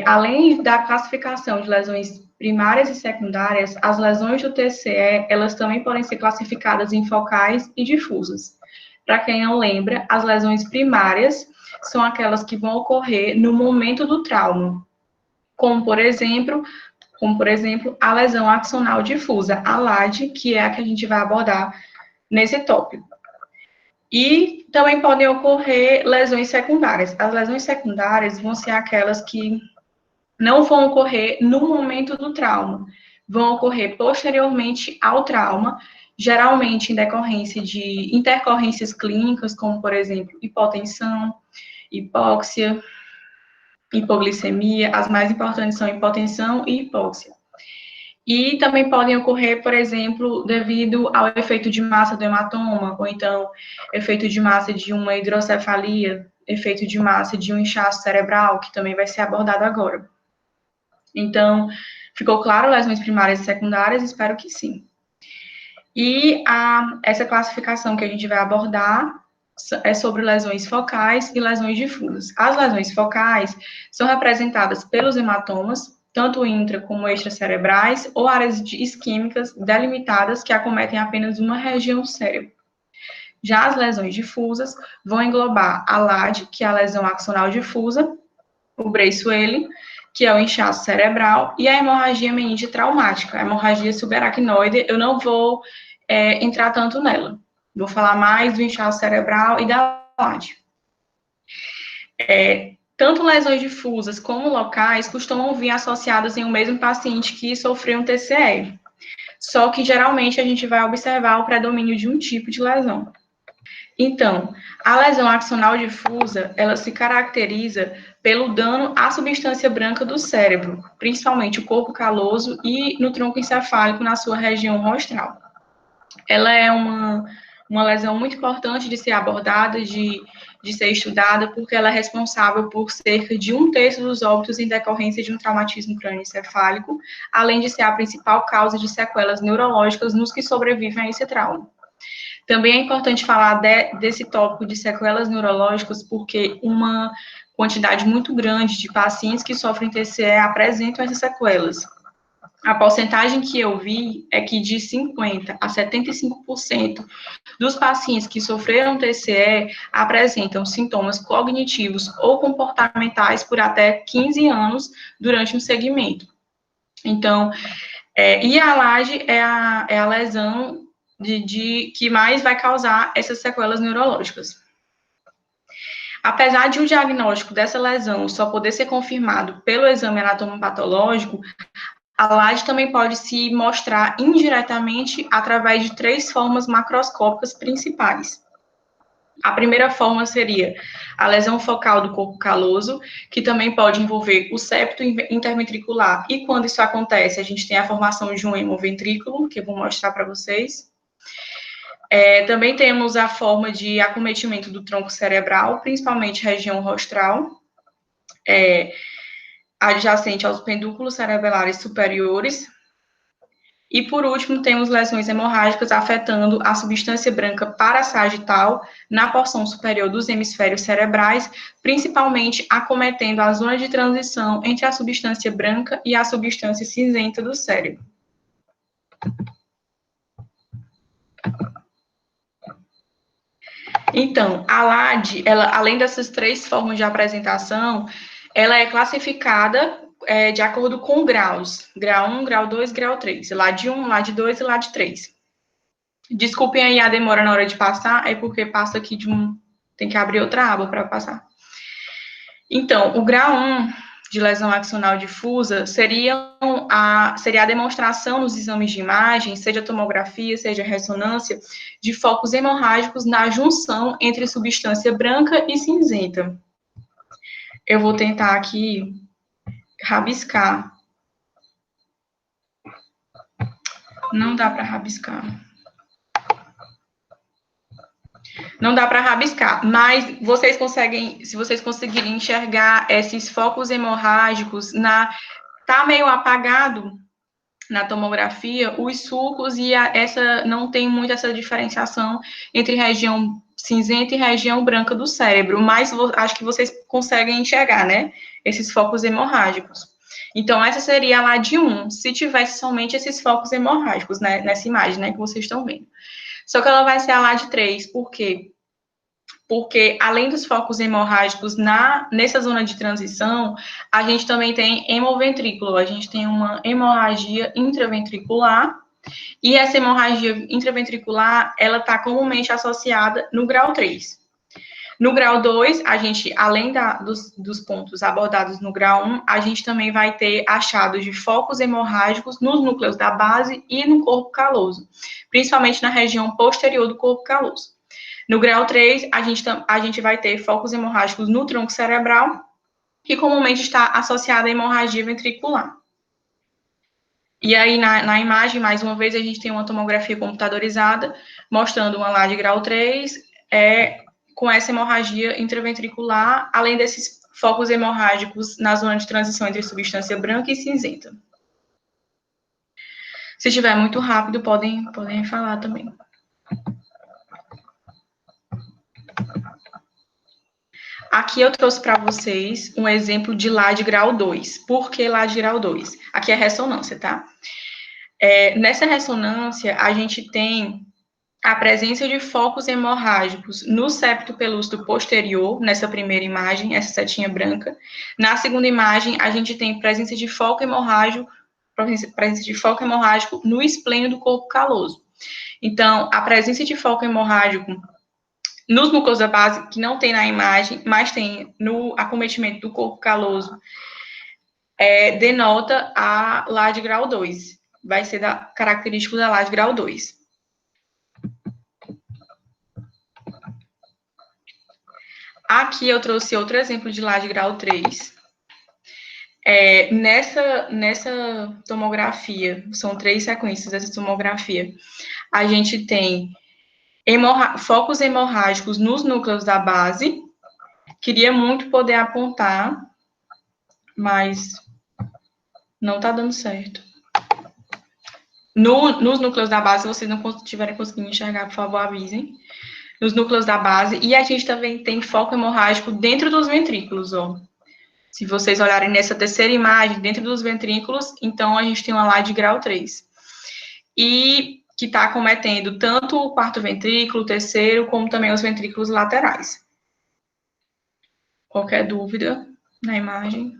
Além da classificação de lesões primárias e secundárias, as lesões do TCE, elas também podem ser classificadas em focais e difusas. Para quem não lembra, as lesões primárias são aquelas que vão ocorrer no momento do trauma, como por exemplo, a lesão axonal difusa, a LAD, que é a que a gente vai abordar nesse tópico. E também podem ocorrer lesões secundárias. As lesões secundárias vão ser aquelas que não vão ocorrer no momento do trauma, vão ocorrer posteriormente ao trauma, geralmente em decorrência de intercorrências clínicas, como, por exemplo, hipotensão, hipóxia, hipoglicemia. As mais importantes são hipotensão e hipóxia. E também podem ocorrer, por exemplo, devido ao efeito de massa do hematoma, ou então efeito de massa de uma hidrocefalia, efeito de massa de um inchaço cerebral, que também vai ser abordado agora. Então, ficou claro lesões primárias e secundárias? Espero que sim. E essa classificação que a gente vai abordar é sobre lesões focais e lesões difusas. As lesões focais são representadas pelos hematomas, tanto intra como extracerebrais, ou áreas isquêmicas delimitadas que acometem apenas uma região do cérebro. Já as lesões difusas vão englobar a LAD, que é a lesão axonal difusa, o Brace-Welling, que é o inchaço cerebral, e a hemorragia meningite traumática, a hemorragia subaracnoide. Eu não vou entrar tanto nela. Vou falar mais do inchaço cerebral e da LAD. Tanto lesões difusas como locais costumam vir associadas em um mesmo paciente que sofreu um TCE. Só que, geralmente, a gente vai observar o predomínio de um tipo de lesão. Então, a lesão axonal difusa, ela se caracteriza pelo dano à substância branca do cérebro, principalmente o corpo caloso e no tronco encefálico na sua região rostral. Ela é uma lesão muito importante de ser abordada, de ser estudada, porque ela é responsável por cerca de 1/3 dos óbitos em decorrência de um traumatismo crânioencefálico, além de ser a principal causa de sequelas neurológicas nos que sobrevivem a esse trauma. Também é importante falar desse tópico de sequelas neurológicas, porque uma quantidade muito grande de pacientes que sofrem TCE apresentam essas sequelas. A porcentagem que eu vi é que de 50% a 75% dos pacientes que sofreram TCE apresentam sintomas cognitivos ou comportamentais por até 15 anos durante um segmento. Então, e a LAD é a lesão que mais vai causar essas sequelas neurológicas. Apesar de o diagnóstico dessa lesão só poder ser confirmado pelo exame anatomopatológico, a LAD também pode se mostrar indiretamente através de 3 formas macroscópicas principais. A primeira forma seria a lesão focal do corpo caloso, que também pode envolver o septo interventricular, e quando isso acontece, a gente tem a formação de um hemoventrículo, que eu vou mostrar para vocês. Também temos a forma de acometimento do tronco cerebral, principalmente região rostral, adjacente aos pendúculos cerebelares superiores. E, por último, temos lesões hemorrágicas afetando a substância branca parasagital na porção superior dos hemisférios cerebrais, principalmente acometendo a zona de transição entre a substância branca e a substância cinzenta do cérebro. Então, a LAD, ela, além dessas 3 formas de apresentação, ela é classificada de acordo com graus. Grau 1, grau 2, grau 3. LAD 1, LAD 2 e LAD 3. Desculpem aí a demora na hora de passar, é porque passa aqui tem que abrir outra aba para passar. Então, o grau 1 de lesão axonal difusa seria a demonstração nos exames de imagem, seja tomografia, seja ressonância, de focos hemorrágicos na junção entre substância branca e cinzenta. Eu vou tentar aqui rabiscar. Não dá para rabiscar. Não dá para rabiscar, mas vocês conseguem, se vocês conseguirem enxergar esses focos hemorrágicos tá meio apagado na tomografia, os sulcos e essa não tem muito essa diferenciação entre região cinzenta e região branca do cérebro, mas acho que vocês conseguem enxergar, né? Esses focos hemorrágicos. Então, essa seria a LAD 1, se tivesse somente esses focos hemorrágicos, né, nessa imagem, né, que vocês estão vendo. Só que ela vai ser a LAD 3, por quê? Porque, além dos focos hemorrágicos nessa zona de transição, a gente também tem hemoventrículo, a gente tem uma hemorragia intraventricular, e essa hemorragia intraventricular, ela está comumente associada no grau 3. No grau 2, a gente, além dos pontos abordados no grau 1, a gente também vai ter achados de focos hemorrágicos nos núcleos da base e no corpo caloso, principalmente na região posterior do corpo caloso. No grau 3, a gente vai ter focos hemorrágicos no tronco cerebral, que comumente está associada à hemorragia ventricular. E aí, na imagem, mais uma vez, a gente tem uma tomografia computadorizada, mostrando uma LAD grau 3, com essa hemorragia intraventricular, além desses focos hemorrágicos na zona de transição entre substância branca e cinzenta. Se estiver muito rápido, podem falar também. Aqui eu trouxe para vocês um exemplo de LAD grau 2. Por que LAD grau 2? Aqui é ressonância, tá? Nessa ressonância, a gente tem a presença de focos hemorrágicos no septo pelúcido posterior, nessa primeira imagem, essa setinha branca. Na segunda imagem, a gente tem presença de foco hemorrágico no esplênio do corpo caloso. Então, a presença de foco hemorrágico nos núcleos da base, que não tem na imagem, mas tem no acometimento do corpo caloso, denota a LAD grau 2. Vai ser característico da LAD grau 2. Aqui eu trouxe outro exemplo de LAD grau 3. Nessa tomografia, são 3 sequências dessa tomografia, a gente tem focos hemorrágicos nos núcleos da base. Queria muito poder apontar, mas não está dando certo. Nos núcleos da base, se vocês não estiverem conseguindo enxergar, por favor, avisem. Nos núcleos da base, e a gente também tem foco hemorrágico dentro dos ventrículos, ó. Se vocês olharem nessa terceira imagem, dentro dos ventrículos, então a gente tem uma LAD grau 3. E que está acometendo tanto o quarto ventrículo, o terceiro, como também os ventrículos laterais. Qualquer dúvida na imagem?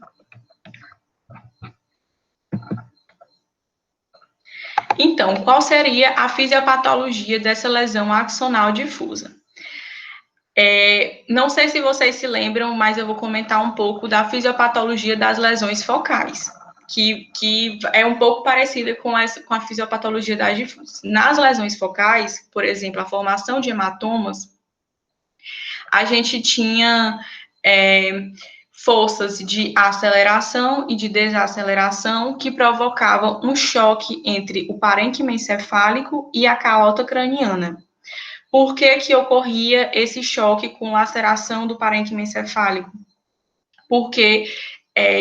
Então, qual seria a fisiopatologia dessa lesão axonal difusa? Não sei se vocês se lembram, mas eu vou comentar um pouco da fisiopatologia das lesões focais, que é um pouco parecida com a fisiopatologia das difusas. Nas lesões focais, por exemplo, a formação de hematomas, a gente tinha forças de aceleração e de desaceleração que provocavam um choque entre o parênquima encefálico e a calota craniana. Por que ocorria esse choque com laceração do parênquima encefálico? Porque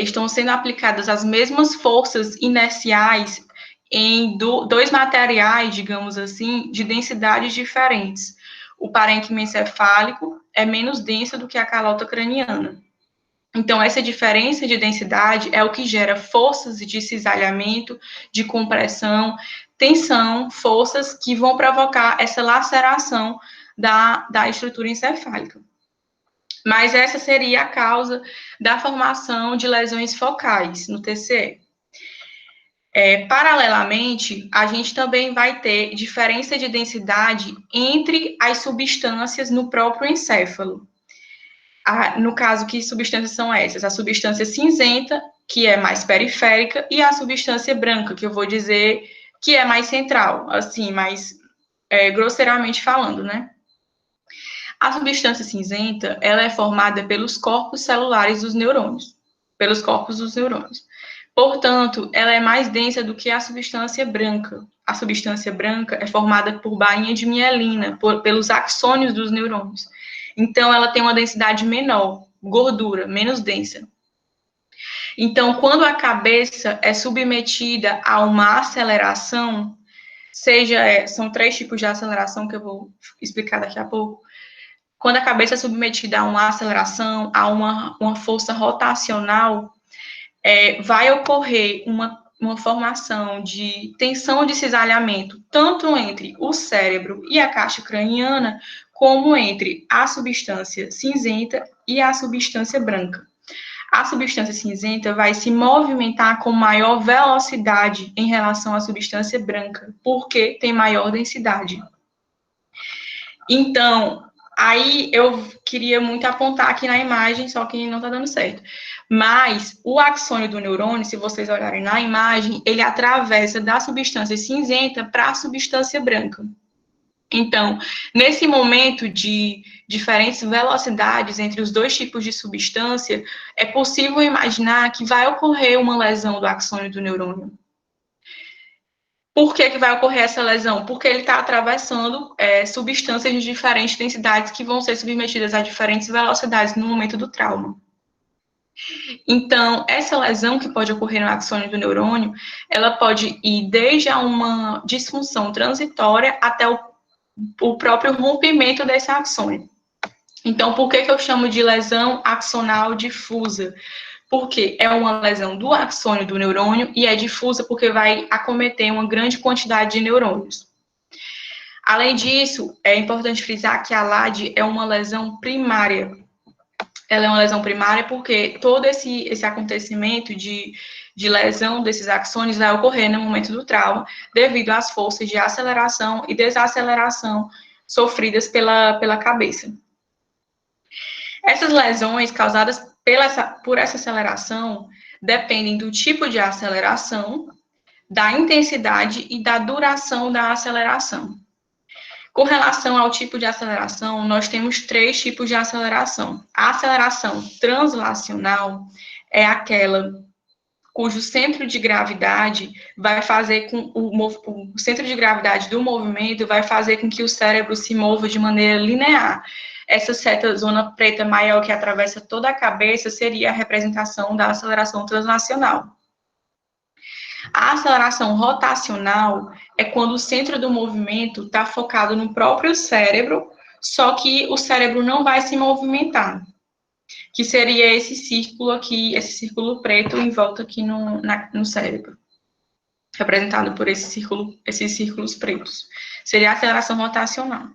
estão sendo aplicadas as mesmas forças inerciais em dois materiais, digamos assim, de densidades diferentes. O parênquima encefálico é menos denso do que a calota craniana. Então, essa diferença de densidade é o que gera forças de cisalhamento, de compressão, tensão, forças que vão provocar essa laceração da estrutura encefálica. Mas essa seria a causa da formação de lesões focais no TCE. Paralelamente, a gente também vai ter diferença de densidade entre as substâncias no próprio encéfalo. No caso, que substâncias são essas? A substância cinzenta, que é mais periférica, e a substância branca, que eu vou dizer que é mais central, assim, mais grosseiramente falando, né? A substância cinzenta, ela é formada pelos corpos celulares dos neurônios, pelos corpos dos neurônios. Portanto, ela é mais densa do que a substância branca. A substância branca é formada por bainha de mielina, pelos axônios dos neurônios. Então, ela tem uma densidade menor, gordura, menos densa. Então, quando a cabeça é submetida a uma aceleração, são 3 tipos de aceleração que eu vou explicar daqui a pouco. Quando a cabeça é submetida a uma aceleração, a uma força rotacional, vai ocorrer uma formação de tensão de cisalhamento, tanto entre o cérebro e a caixa craniana, como entre a substância cinzenta e a substância branca. A substância cinzenta vai se movimentar com maior velocidade em relação à substância branca, porque tem maior densidade. Então, aí eu queria muito apontar aqui na imagem, só que não está dando certo. Mas o axônio do neurônio, se vocês olharem na imagem, ele atravessa da substância cinzenta para a substância branca. Então, nesse momento de diferentes velocidades entre os 2 tipos de substância, é possível imaginar que vai ocorrer uma lesão do axônio do neurônio. Por que vai ocorrer essa lesão? Porque ele está atravessando substâncias de diferentes densidades que vão ser submetidas a diferentes velocidades no momento do trauma. Então, essa lesão que pode ocorrer no axônio do neurônio, ela pode ir desde uma disfunção transitória até o próprio rompimento desse axônio. Então, por que eu chamo de lesão axonal difusa? Porque é uma lesão do axônio do neurônio e é difusa porque vai acometer uma grande quantidade de neurônios. Além disso, é importante frisar que a LAD é uma lesão primária. Ela é uma lesão primária porque todo esse acontecimento de lesão desses axônios vai ocorrer no momento do trauma, devido às forças de aceleração e desaceleração sofridas pela cabeça. Essas lesões causadas por essa aceleração dependem do tipo de aceleração, da intensidade e da duração da aceleração. Com relação ao tipo de aceleração, nós temos 3 tipos de aceleração. A aceleração translacional é aquela cujo centro de gravidade vai fazer com o centro de gravidade do movimento vai fazer com que o cérebro se mova de maneira linear. Essa seta zona preta maior que atravessa toda a cabeça seria a representação da aceleração translacional. A aceleração rotacional é quando o centro do movimento está focado no próprio cérebro, só que o cérebro não vai se movimentar, que seria esse círculo aqui, esse círculo preto em volta aqui no cérebro, representado por esses círculos pretos. Seria a aceleração rotacional.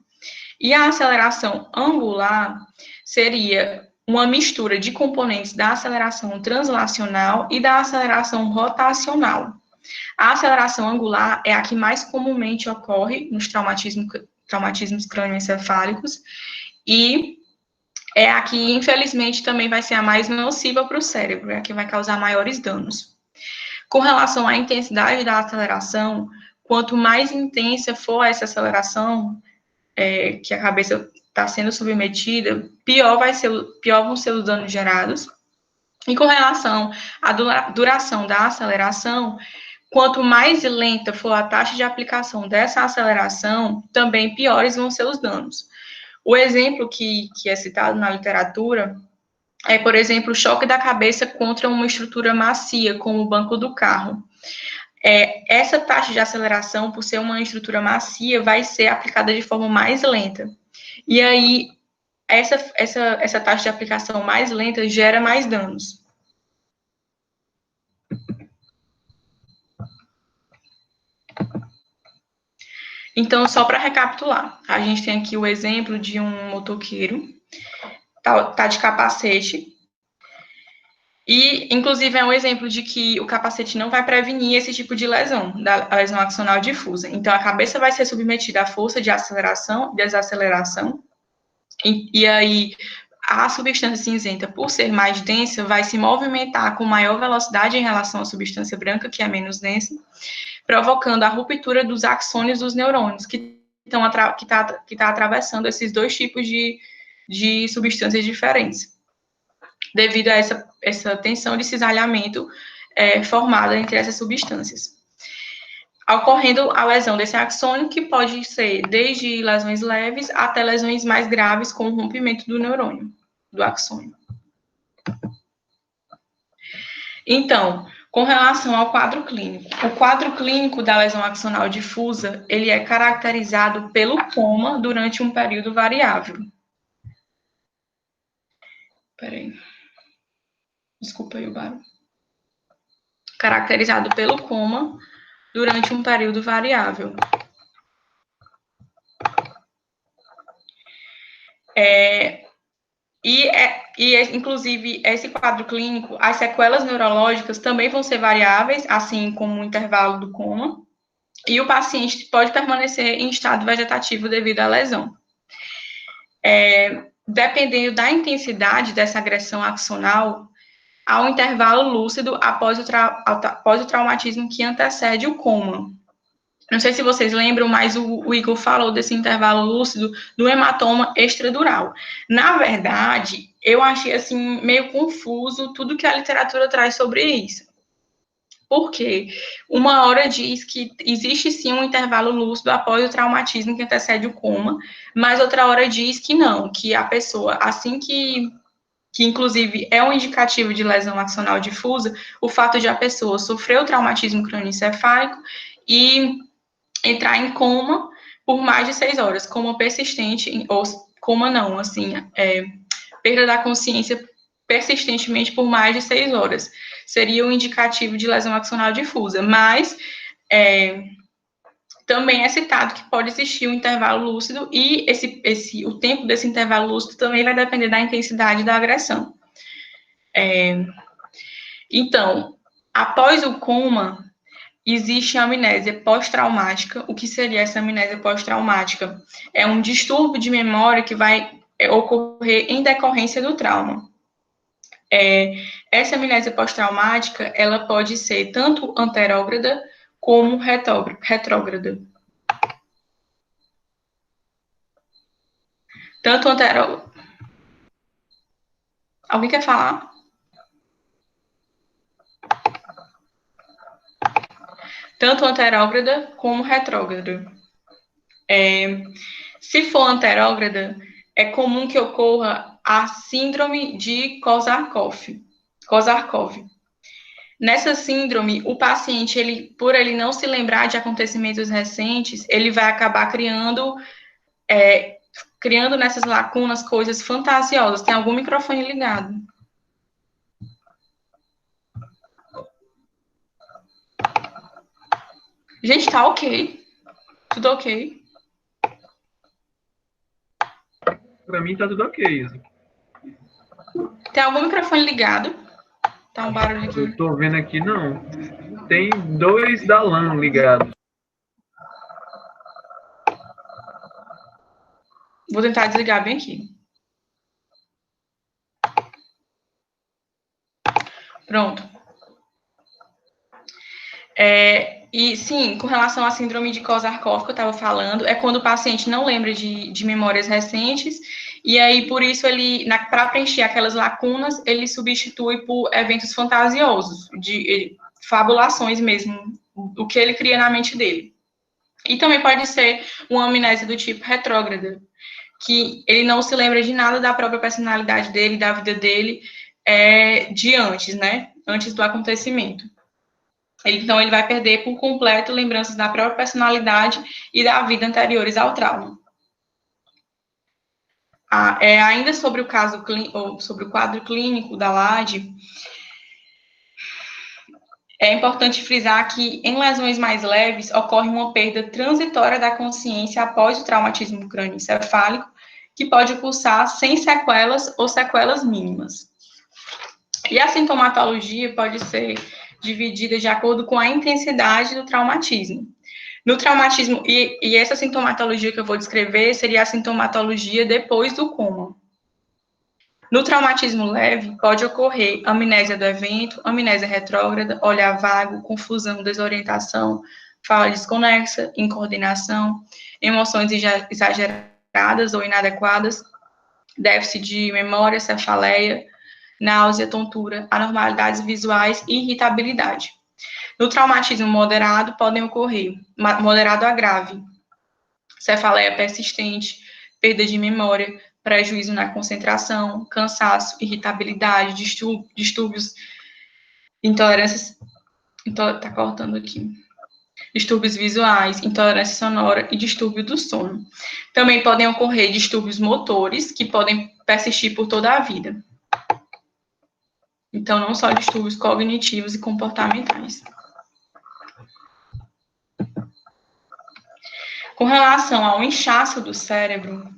E a aceleração angular seria uma mistura de componentes da aceleração translacional e da aceleração rotacional. A aceleração angular é a que mais comumente ocorre nos traumatismos crânioencefálicos e é a que, infelizmente, também vai ser a mais nociva para o cérebro, é a que vai causar maiores danos. Com relação à intensidade da aceleração, quanto mais intensa for essa aceleração que a cabeça está sendo submetida, pior vão ser os danos gerados. E com relação à duração da aceleração, quanto mais lenta for a taxa de aplicação dessa aceleração, também piores vão ser os danos. O exemplo que é citado na literatura é, por exemplo, o choque da cabeça contra uma estrutura macia, como o banco do carro. Essa taxa de aceleração, por ser uma estrutura macia, vai ser aplicada de forma mais lenta. E aí, essa taxa de aplicação mais lenta gera mais danos. Então, só para recapitular, a gente tem aqui o exemplo de um motoqueiro, tá de capacete, e, inclusive, é um exemplo de que o capacete não vai prevenir esse tipo de lesão, da lesão axonal difusa. Então, a cabeça vai ser submetida à força de aceleração, desaceleração, e aí a substância cinzenta, por ser mais densa, vai se movimentar com maior velocidade em relação à substância branca, que é menos densa, provocando a ruptura dos axônios dos neurônios, que está atravessando esses 2 tipos de substâncias diferentes, devido a essa tensão de cisalhamento formada entre essas substâncias. Ocorrendo a lesão desse axônio, que pode ser desde lesões leves até lesões mais graves, com o rompimento do neurônio, do axônio. Então, com relação ao quadro clínico, o quadro clínico da lesão axonal difusa, ele é caracterizado pelo coma durante um período variável. Peraí. Desculpa aí o barulho. Caracterizado pelo coma durante um período variável. Inclusive, esse quadro clínico, as sequelas neurológicas também vão ser variáveis, assim como o intervalo do coma, e o paciente pode permanecer em estado vegetativo devido à lesão. Dependendo da intensidade dessa agressão axonal, há um intervalo lúcido após o traumatismo que antecede o coma. Não sei se vocês lembram, mas o Igor falou desse intervalo lúcido do hematoma extradural. Na verdade, eu achei assim meio confuso tudo que a literatura traz sobre isso. Porque uma hora diz que existe sim um intervalo lúcido após o traumatismo que antecede o coma, mas outra hora diz que não, que a pessoa, assim que inclusive é um indicativo de lesão axonal difusa, o fato de a pessoa sofrer o traumatismo crânioencefálico e entrar em coma por mais de 6 horas, coma persistente, ou coma não, assim, perda da consciência persistentemente por mais de 6 horas. Seria um indicativo de lesão axonal difusa, mas também é citado que pode existir um intervalo lúcido e o tempo desse intervalo lúcido também vai depender da intensidade da agressão. Então, após o coma, existe a amnésia pós-traumática. O que seria essa amnésia pós-traumática? É um distúrbio de memória que vai ocorrer em decorrência do trauma. Essa amnésia pós-traumática, ela pode ser tanto anterógrada como retrógrada. Tanto anterógrada... Alguém quer falar? Tanto anterógrada como retrógrada. Se for anterógrada, é comum que ocorra a síndrome de Korsakoff. Nessa síndrome, o paciente, por ele não se lembrar de acontecimentos recentes, ele vai acabar criando nessas lacunas coisas fantasiosas. Tem algum microfone ligado? Gente, tá ok. Tudo ok. Pra mim tá tudo ok, Isa. Tem algum microfone ligado? Tá um barulho aqui. Eu tô vendo aqui, não. Tem 2 da LAN ligados. Vou tentar desligar bem aqui. Pronto. E sim, com relação à síndrome de Korsakoff que eu estava falando, é quando o paciente não lembra de memórias recentes, e aí, por isso, para preencher aquelas lacunas, ele substitui por eventos fantasiosos, de fabulações mesmo, o que ele cria na mente dele. E também pode ser uma amnésia do tipo retrógrada, que ele não se lembra de nada da própria personalidade dele, da vida dele, de antes, né? Antes do acontecimento. Então, ele vai perder por completo lembranças da própria personalidade e da vida anteriores ao trauma. Ainda sobre o caso sobre o quadro clínico da LAD, é importante frisar que em lesões mais leves ocorre uma perda transitória da consciência após o traumatismo crânioencefálico, que pode cursar sem sequelas ou sequelas mínimas. E a sintomatologia pode ser dividida de acordo com a intensidade do traumatismo. No traumatismo, e essa sintomatologia que eu vou descrever seria a sintomatologia depois do coma. No traumatismo leve, pode ocorrer amnésia do evento, amnésia retrógrada, olhar vago, confusão, desorientação, fala desconexa, incoordenação, emoções exageradas ou inadequadas, déficit de memória, cefaleia, náusea, tontura, anormalidades visuais e irritabilidade. No traumatismo moderado, podem ocorrer moderado a grave, cefaleia persistente, perda de memória, prejuízo na concentração, cansaço, irritabilidade, distúrbios intolerâncias, tá cortando aqui, distúrbios visuais, intolerância sonora e distúrbio do sono. Também podem ocorrer distúrbios motores, que podem persistir por toda a vida. Então, não só distúrbios cognitivos e comportamentais. Com relação ao inchaço do cérebro,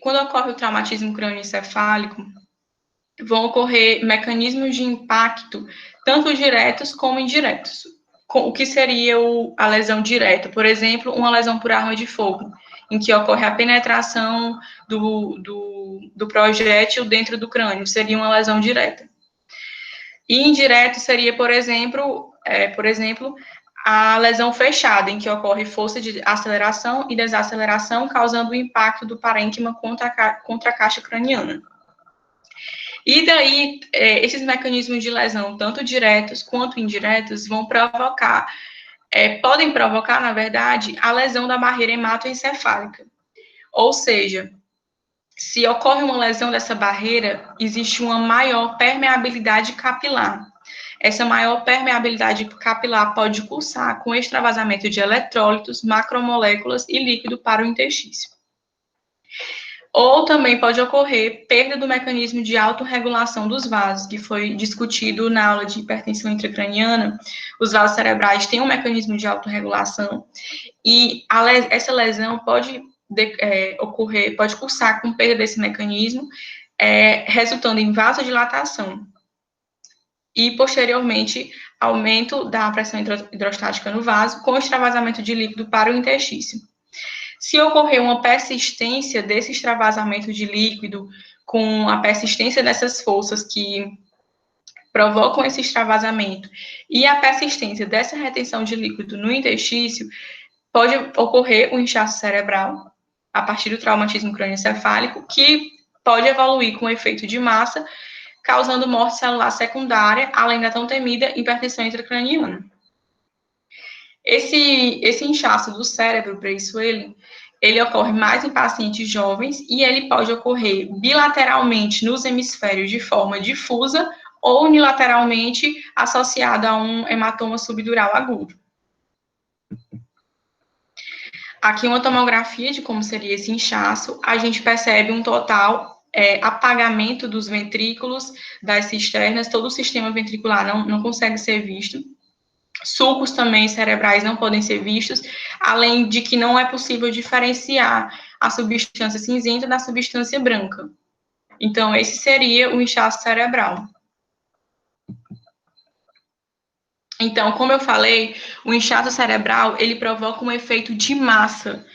quando ocorre o traumatismo crânioencefálico, vão ocorrer mecanismos de impacto, tanto diretos como indiretos. O que seria a lesão direta? Por exemplo, uma lesão por arma de fogo, em que ocorre a penetração do projétil dentro do crânio, seria uma lesão direta. E indireto seria, por exemplo, a lesão fechada, em que ocorre força de aceleração e desaceleração, causando o impacto do parênquima contra a caixa craniana. E daí, esses mecanismos de lesão, tanto diretos quanto indiretos, podem provocar, na verdade, a lesão da barreira hematoencefálica. Ou seja, se ocorre uma lesão dessa barreira, existe uma maior permeabilidade capilar. Essa maior permeabilidade capilar pode cursar com extravasamento de eletrólitos, macromoléculas e líquido para o interstício. Ou também pode ocorrer perda do mecanismo de autorregulação dos vasos, que foi discutido na aula de hipertensão intracraniana. Os vasos cerebrais têm um mecanismo de autorregulação e essa lesão pode cursar com perda desse mecanismo, resultando em vasodilatação e, posteriormente, aumento da pressão hidrostática no vaso, com extravasamento de líquido para o interstício. Se ocorrer uma persistência desse extravasamento de líquido, com a persistência dessas forças que provocam esse extravasamento, e a persistência dessa retenção de líquido no interstício, pode ocorrer um inchaço cerebral, a partir do traumatismo crânioencefálico, que pode evoluir com efeito de massa, causando morte celular secundária, além da tão temida hipertensão intracraniana. Esse inchaço do cérebro, para isso ele ocorre mais em pacientes jovens e ele pode ocorrer bilateralmente nos hemisférios de forma difusa ou unilateralmente associado a um hematoma subdural agudo. Aqui uma tomografia de como seria esse inchaço, a gente percebe um total apagamento dos ventrículos, das cisternas, todo o sistema ventricular não consegue ser visto. Sulcos também cerebrais não podem ser vistos, além de que não é possível diferenciar a substância cinzenta da substância branca. Então, esse seria o inchaço cerebral. Então, como eu falei, o inchaço cerebral, ele provoca um efeito de massa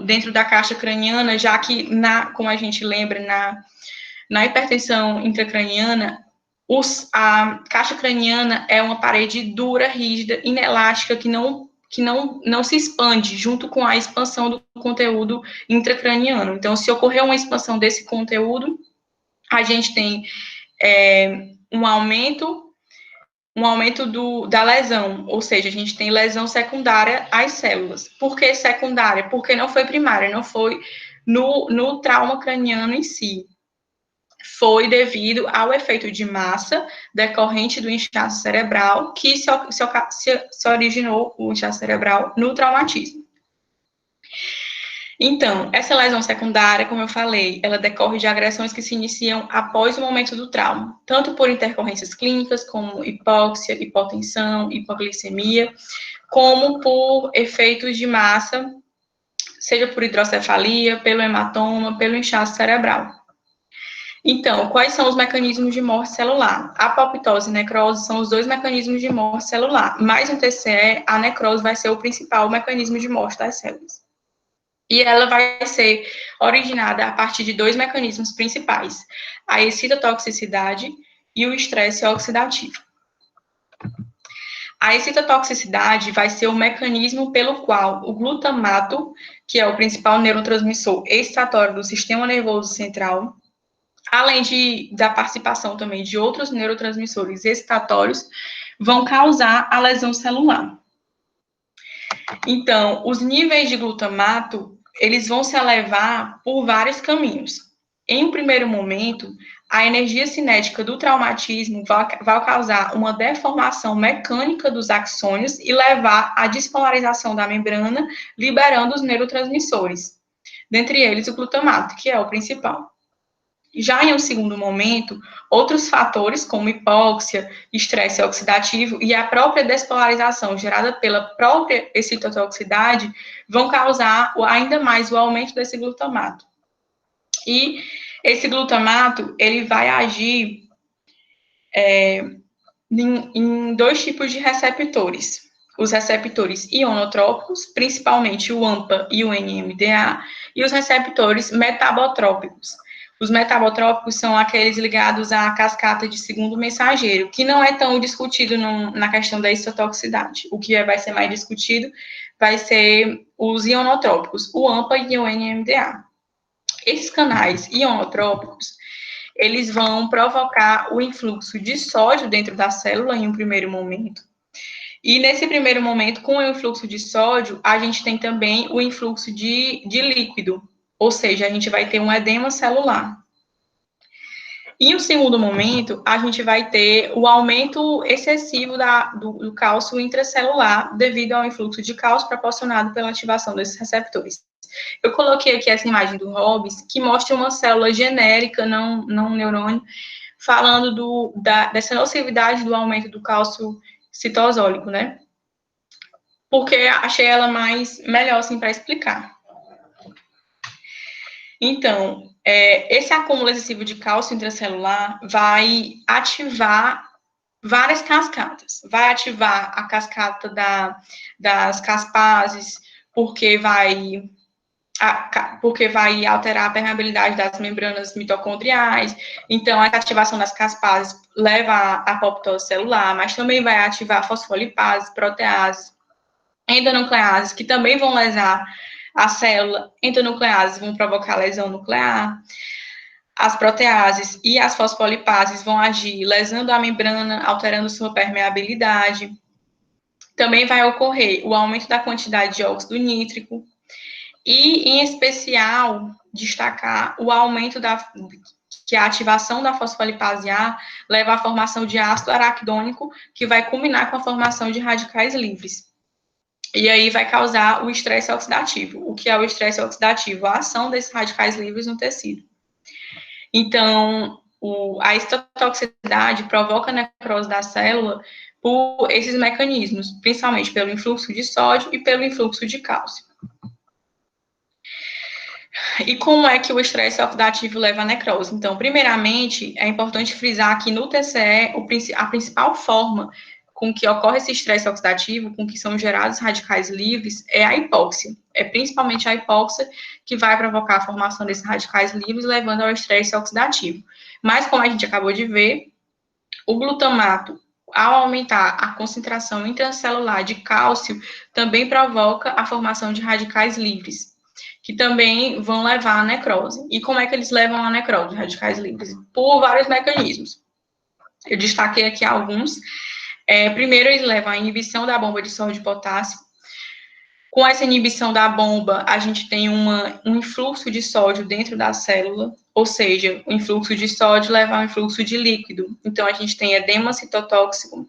dentro da caixa craniana, já que, como a gente lembra, na hipertensão intracraniana, a caixa craniana é uma parede dura, rígida, inelástica, que não se expande junto com a expansão do conteúdo intracraniano. Então, se ocorrer uma expansão desse conteúdo, a gente tem um aumento da lesão, ou seja, a gente tem lesão secundária às células. Por que secundária? Porque não foi primária, não foi no trauma craniano em si. Foi devido ao efeito de massa decorrente do inchaço cerebral, que se originou o inchaço cerebral no traumatismo. Então, essa lesão secundária, como eu falei, ela decorre de agressões que se iniciam após o momento do trauma, tanto por intercorrências clínicas, como hipóxia, hipotensão, hipoglicemia, como por efeitos de massa, seja por hidrocefalia, pelo hematoma, pelo inchaço cerebral. Então, quais são os mecanismos de morte celular? A apoptose e necrose são os dois mecanismos de morte celular, mas no TCE, a necrose vai ser o principal mecanismo de morte das células. E ela vai ser originada a partir de dois mecanismos principais, a excitotoxicidade e o estresse oxidativo. A excitotoxicidade vai ser o mecanismo pelo qual o glutamato, que é o principal neurotransmissor excitatório do sistema nervoso central, além da participação também de outros neurotransmissores excitatórios, vão causar a lesão celular. Então, os níveis de glutamato, eles vão se elevar por vários caminhos. Em um primeiro momento, a energia cinética do traumatismo vai causar uma deformação mecânica dos axônios e levar à despolarização da membrana, liberando os neurotransmissores, dentre eles o glutamato, que é o principal. Já em um segundo momento, outros fatores, como hipóxia, estresse oxidativo e a própria despolarização gerada pela própria excitotoxicidade, vão causar ainda mais o aumento desse glutamato. E esse glutamato, ele vai agir em dois tipos de receptores. Os receptores ionotrópicos, principalmente o AMPA e o NMDA, e os receptores metabotrópicos. Os metabotrópicos são aqueles ligados à cascata de segundo mensageiro, que não é tão discutido na questão da histotoxicidade. O que vai ser mais discutido vai ser os ionotrópicos, o AMPA e o NMDA. Esses canais ionotrópicos, eles vão provocar o influxo de sódio dentro da célula em um primeiro momento. E nesse primeiro momento, com o influxo de sódio, a gente tem também o influxo de líquido, ou seja, a gente vai ter um edema celular. Em um segundo momento, a gente vai ter o aumento excessivo do cálcio intracelular devido ao influxo de cálcio proporcionado pela ativação desses receptores. Eu coloquei aqui essa imagem do Hobbes, que mostra uma célula genérica, não um neurônio, falando dessa nocividade do aumento do cálcio citosólico, né? Porque achei ela melhor, assim, para explicar. Então, esse acúmulo excessivo de cálcio intracelular vai ativar várias cascatas. Vai ativar a cascata das caspases, porque vai alterar a permeabilidade das membranas mitocondriais. Então, a ativação das caspases leva à apoptose celular, mas também vai ativar fosfolipases, proteases, endonucleases, que também vão lesar a célula. Endonucleases vão provocar lesão nuclear. As proteases e as fosfolipases vão agir lesando a membrana, alterando sua permeabilidade. Também vai ocorrer o aumento da quantidade de óxido nítrico, e, em especial, destacar o aumento que a ativação da fosfolipase A leva à formação de ácido araquidônico, que vai culminar com a formação de radicais livres. E aí vai causar o estresse oxidativo. O que é o estresse oxidativo? A ação desses radicais livres no tecido. Então, a histotoxicidade provoca a necrose da célula por esses mecanismos, principalmente pelo influxo de sódio e pelo influxo de cálcio. E como é que o estresse oxidativo leva à necrose? Então, primeiramente, é importante frisar que no TCE, a principal forma com que ocorre esse estresse oxidativo, com que são gerados radicais livres, é a hipóxia. É principalmente a hipóxia que vai provocar a formação desses radicais livres, levando ao estresse oxidativo. Mas, como a gente acabou de ver, o glutamato, ao aumentar a concentração intracelular de cálcio, também provoca a formação de radicais livres, que também vão levar à necrose. E como é que eles levam à necrose, radicais livres? Por vários mecanismos. Eu destaquei aqui alguns. Primeiro, eles levam à inibição da bomba de sódio e potássio. Com essa inibição da bomba, a gente tem um influxo de sódio dentro da célula, ou seja, o influxo de sódio leva ao influxo de líquido. Então, a gente tem edema citotóxico.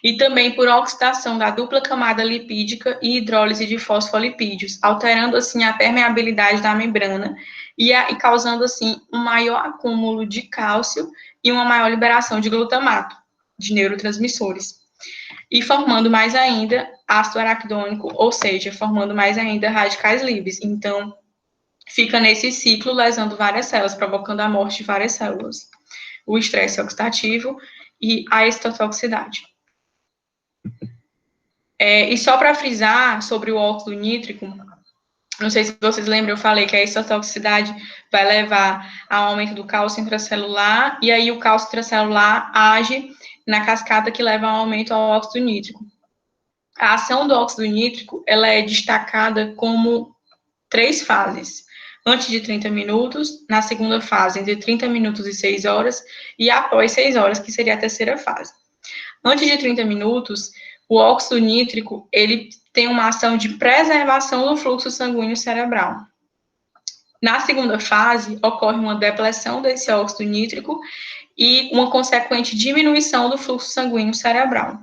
E também por oxidação da dupla camada lipídica e hidrólise de fosfolipídios, alterando, assim, a permeabilidade da membrana e causando, assim, um maior acúmulo de cálcio e uma maior liberação de glutamato, de neurotransmissores. E formando mais ainda ácido araquidônico, ou seja, formando mais ainda radicais livres. Então, fica nesse ciclo lesando várias células, provocando a morte de várias células. O estresse oxidativo e a excitotoxicidade. E só para frisar sobre o óxido nítrico, não sei se vocês lembram, eu falei que a excitotoxicidade vai levar ao aumento do cálcio intracelular, e aí o cálcio intracelular age na cascata que leva ao aumento ao óxido nítrico. A ação do óxido nítrico, ela é destacada como 3 fases. Antes de 30 minutos, na segunda fase, entre 30 minutos e 6 horas, e após 6 horas, que seria a terceira fase. Antes de 30 minutos, o óxido nítrico, ele tem uma ação de preservação do fluxo sanguíneo cerebral. Na segunda fase, ocorre uma depressão desse óxido nítrico e uma consequente diminuição do fluxo sanguíneo cerebral.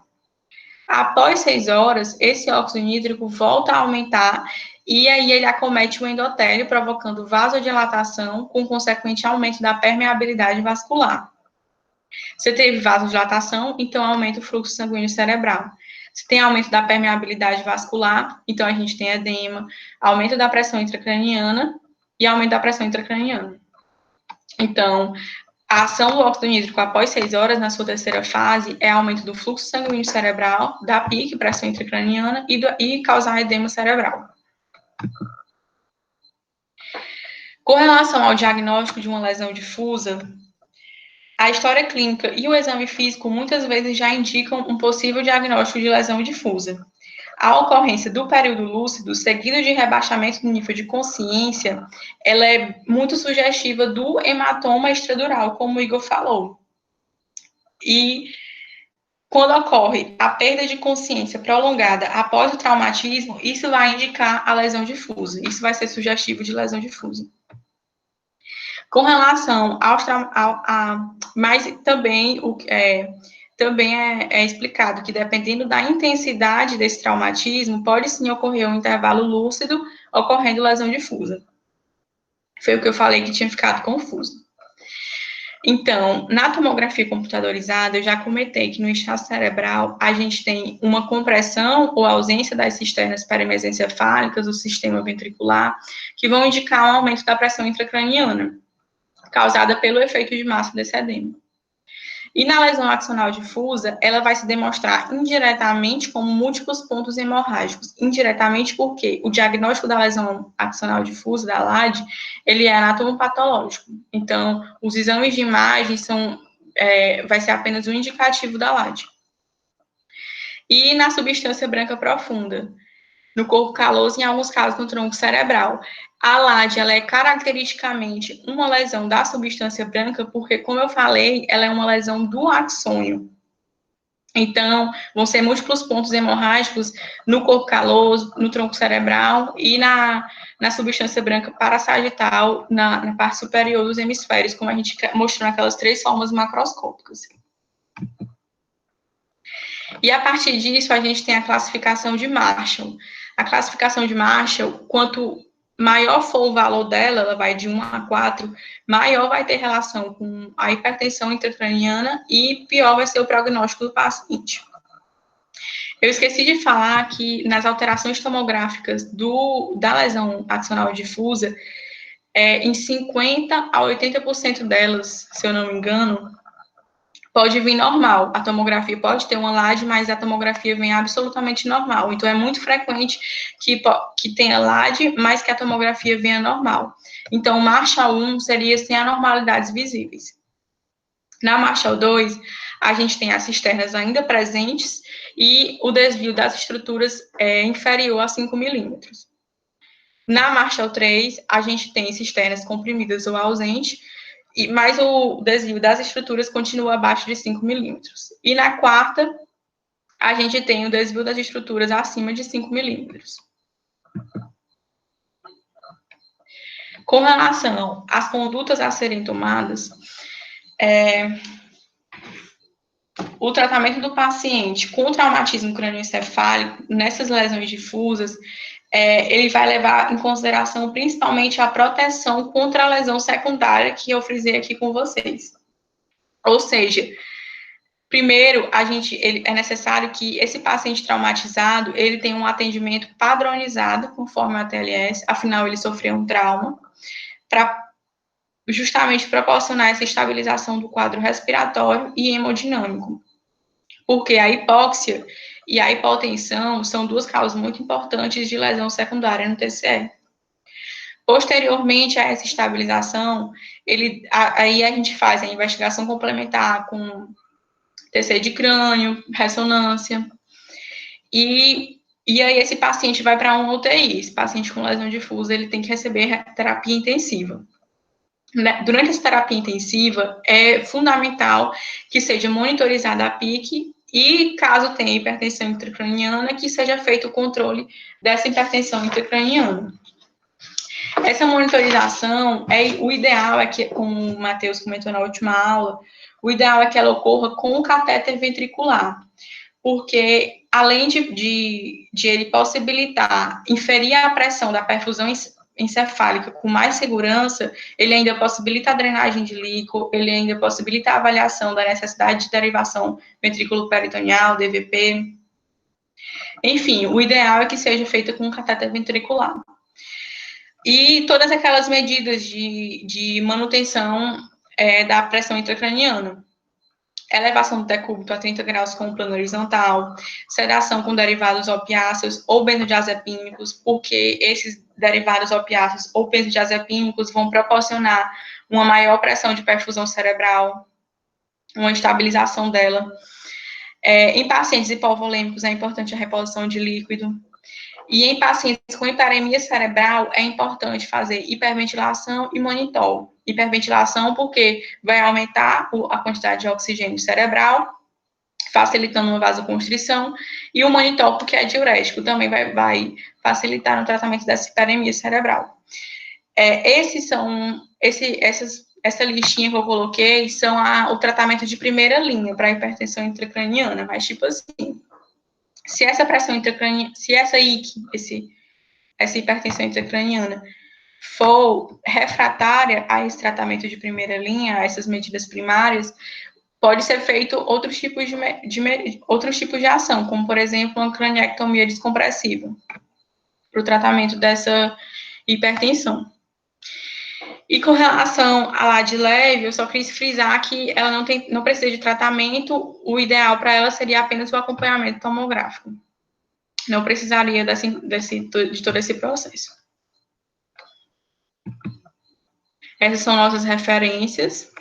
Após 6 horas, esse óxido nítrico volta a aumentar e aí ele acomete o endotélio, provocando vasodilatação, com consequente aumento da permeabilidade vascular. Você teve vasodilatação, então aumenta o fluxo sanguíneo cerebral. Se tem aumento da permeabilidade vascular, então a gente tem edema, aumento da pressão intracraniana e aumento da pressão intracraniana. Então, a ação do óxido nítrico após 6 horas, na sua terceira fase, é aumento do fluxo sanguíneo cerebral, da PIC, pressão intracraniana, e causar edema cerebral. Com relação ao diagnóstico de uma lesão difusa, a história clínica e o exame físico muitas vezes já indicam um possível diagnóstico de lesão difusa. A ocorrência do período lúcido, seguido de rebaixamento do nível de consciência, ela é muito sugestiva do hematoma extradural, como o Igor falou. E quando ocorre a perda de consciência prolongada após o traumatismo, isso vai indicar a lesão difusa. Isso vai ser sugestivo de lesão difusa. Com relação mas também é explicado que, dependendo da intensidade desse traumatismo, pode sim ocorrer um intervalo lúcido, ocorrendo lesão difusa. Foi o que eu falei que tinha ficado confuso. Então, na tomografia computadorizada, eu já comentei que no estado cerebral a gente tem uma compressão ou ausência das cisternas perimesencefálicas do sistema ventricular, que vão indicar um aumento da pressão intracraniana, causada pelo efeito de massa desse edema. E na lesão axonal difusa, ela vai se demonstrar indiretamente como múltiplos pontos hemorrágicos. Indiretamente porque o diagnóstico da lesão axonal difusa, da LAD, ele é anatomopatológico. Então, os exames de imagem vai ser apenas um indicativo da LAD. E na substância branca profunda, no corpo caloso, em alguns casos no tronco cerebral. A LAD, ela é caracteristicamente uma lesão da substância branca, porque, como eu falei, ela é uma lesão do axônio. Então, vão ser múltiplos pontos hemorrágicos no corpo caloso, no tronco cerebral e na substância branca parasagital, na parte superior dos hemisférios, como a gente mostrou naquelas 3 formas macroscópicas. E a partir disso, a gente tem a classificação de Marshall. A classificação de Marshall, quanto maior for o valor dela, ela vai de 1 a 4, maior vai ter relação com a hipertensão intracraniana e pior vai ser o prognóstico do paciente. Eu esqueci de falar que nas alterações tomográficas da lesão axonal difusa, em 50% a 80% delas, se eu não me engano, pode vir normal. A tomografia pode ter uma LAD, mas a tomografia vem absolutamente normal. Então, é muito frequente que tenha LAD, mas que a tomografia venha normal. Então, Marshall 1 seria sem anormalidades visíveis. Na Marshall 2, a gente tem as cisternas ainda presentes e o desvio das estruturas é inferior a 5 milímetros. Na Marshall 3, a gente tem cisternas comprimidas ou ausentes, mas o desvio das estruturas continua abaixo de 5 milímetros. E na quarta, a gente tem o desvio das estruturas acima de 5 milímetros. Com relação às condutas a serem tomadas, o tratamento do paciente com traumatismo crânioencefálico, nessas lesões difusas, ele vai levar em consideração principalmente a proteção contra a lesão secundária que eu frisei aqui com vocês. Ou seja, primeiro, é necessário que esse paciente traumatizado, ele tenha um atendimento padronizado conforme a ATLS, afinal ele sofreu um trauma, para justamente proporcionar essa estabilização do quadro respiratório e hemodinâmico. Porque a hipóxia e a hipotensão são 2 causas muito importantes de lesão secundária no TCE. Posteriormente a essa estabilização, aí a gente faz a investigação complementar com TCE de crânio, ressonância, e aí esse paciente vai para uma UTI. Esse paciente com lesão difusa, ele tem que receber terapia intensiva. Durante essa terapia intensiva, é fundamental que seja monitorizada a PIC e, caso tenha hipertensão intracraniana, que seja feito o controle dessa hipertensão intracraniana. Essa monitorização, o ideal é que, como o Matheus comentou na última aula, o ideal é que ela ocorra com o catéter ventricular, porque além de ele possibilitar inferir a pressão da perfusão encefálica com mais segurança, ele ainda possibilita a drenagem de líquido, ele ainda possibilita a avaliação da necessidade de derivação ventrículo-peritoneal, DVP. Enfim, o ideal é que seja feita com um catéter ventricular. E todas aquelas medidas de manutenção da pressão intracraniana. Elevação do decúbito a 30 graus com o plano horizontal, sedação com derivados opiáceos ou benzodiazepínicos, porque esses derivados opiáceos ou benzodiazepínicos vão proporcionar uma maior pressão de perfusão cerebral, uma estabilização dela. Em pacientes hipovolêmicos é importante a reposição de líquido. E em pacientes com hiperemia cerebral, é importante fazer hiperventilação e monitor. Hiperventilação porque vai aumentar a quantidade de oxigênio cerebral, facilitando uma vasoconstrição, e o monitor porque é diurético, também vai facilitar no tratamento dessa hiperemia cerebral. Essa listinha que eu coloquei são o tratamento de primeira linha para hipertensão intracraniana, mas tipo assim, se essa pressão intracraniana, se essa hipertensão intracraniana for refratária a esse tratamento de primeira linha, a essas medidas primárias, pode ser feito outros tipos de ação, como, por exemplo, uma craniectomia descompressiva, para o tratamento dessa hipertensão. E com relação à LAD leve, eu só quis frisar que ela não precisa de tratamento, o ideal para ela seria apenas o acompanhamento tomográfico. Não precisaria de todo esse processo. Essas são nossas referências.